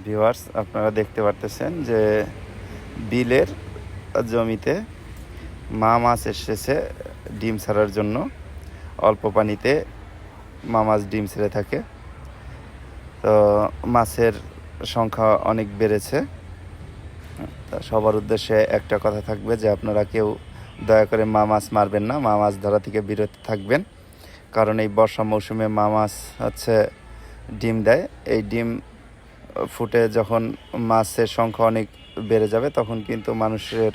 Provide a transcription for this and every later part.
Viewers, আপনারা দেখতে পারতেছেন যে বিলের জমিতে মা মাছ এসেছে ডিম ছাড়ার জন্য। অল্প পানিতে মা মাছ ডিম ছেড়ে থাকে, তো মাছের সংখ্যা অনেক বেড়েছে। সবার উদ্দেশ্যে একটা কথা থাকবে যে আপনারা কেউ দয়া করে মা মাছ মারবেন না, মা মাছ ধরা থেকে বিরত থাকবেন। কারণ এই বর্ষা মৌসুমে মা মাছ হচ্ছে ডিম দেয়। এই ডিম ফুটে যখন মাছের সংখ্যা অনেক বেড়ে যাবে, তখন কিন্তু মানুষের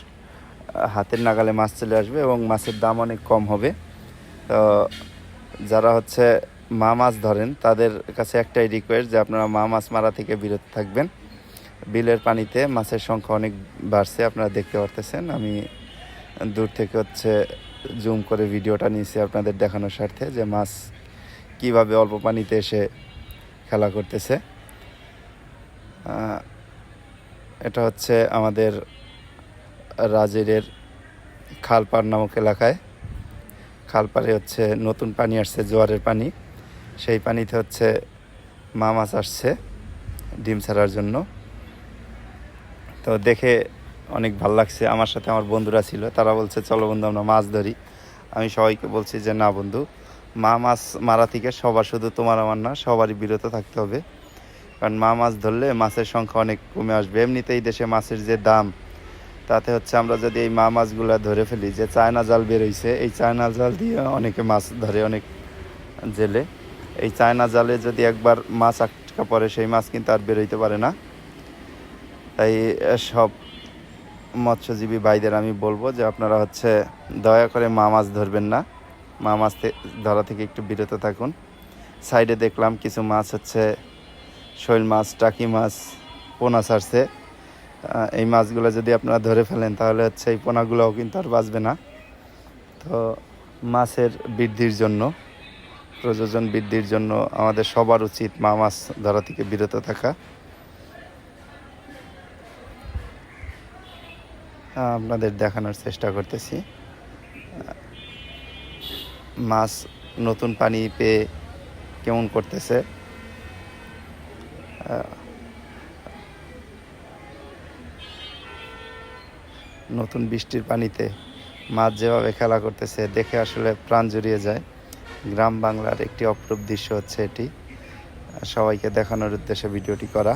হাতের নাগালে মাছ চলে আসবে এবং মাছের দাম অনেক কম হবে। তো যারা হচ্ছে মা মাছ ধরেন তাদের কাছে একটাই রিকোয়েস্ট যে আপনারা মা মাছ মারা থেকে বিরত থাকবেন। বিলের পানিতে মাছের সংখ্যা অনেক বাড়ছে, আপনারা দেখতে পারতেছেন। আমি দূর থেকে হচ্ছে জুম করে ভিডিওটা নিয়েছি আপনাদের দেখানোর স্বার্থে যে মাছ কিভাবে অল্প পানিতে এসে খেলা করতেছে। এটা হচ্ছে আমাদের রাজেরের খালপাড় নামক এলাকায়। খালপাড়ে হচ্ছে নতুন পানি আসছে, জোয়ারের পানি। সেই পানিতে হচ্ছে মা মাছ আসছে ডিম ছাড়ার জন্য। তো দেখে অনেক ভালো লাগছে। আমার সাথে আমার বন্ধুরা ছিল, তারা বলছে চলো বন্ধু আমরা মাছ ধরি। আমি সবাইকে বলছি যে না বন্ধু, মা মাছ মারা থেকে সবার, শুধু তোমার আমার না, সবারই বিরত থাকতে হবে। কারণ মা মাছ ধরলে মাছের সংখ্যা অনেক কমে আসবে। এমনিতেই দেশে মাছের যে দাম, তাতে হচ্ছে আমরা যদি এই মা মাছগুলো ধরে ফেলি, যে চায়না জাল বেরোইছে, এই চায়না জাল দিয়ে অনেকে মাছ ধরে, অনেক জেলে। এই চায়না জালে যদি একবার মাছ আটকা পড়ে, সেই মাছ কিন্তু আর বেরোইতে পারে না। তাই সব মৎস্যজীবী ভাইদের আমি বলবো যে আপনারা হচ্ছে দয়া করে মা মাছ ধরবেন না, মা মাছ ধরা থেকে একটু বিরত থাকুন। সাইডে দেখলাম কিছু মাছ হচ্ছে শৈল মাছ, টাকি মাছ, পোনা ছাড়ছে। এই মাছগুলো যদি আপনারা ধরে ফেলেন তাহলে হচ্ছে এই পোনাগুলোও কিন্তু আর বাঁচবে না। তো মাছের বৃদ্ধির জন্য, প্রজনন বৃদ্ধির জন্য আমাদের সবার উচিত মা মাছ ধরা থেকে বিরত থাকা। আপনাদের দেখানোর চেষ্টা করতেছি মাছ নতুন পানি পেয়ে কেমন করতেছে। নতুন বৃষ্টির পানিতে মাছ যেভাবে খেলা করতেছে দেখে আসলে প্রাণ জুড়িয়ে যায়। গ্রাম বাংলার একটি অপরূপ দৃশ্য হচ্ছে এটি। সবাইকে দেখানোর উদ্দেশ্যে ভিডিওটি করা।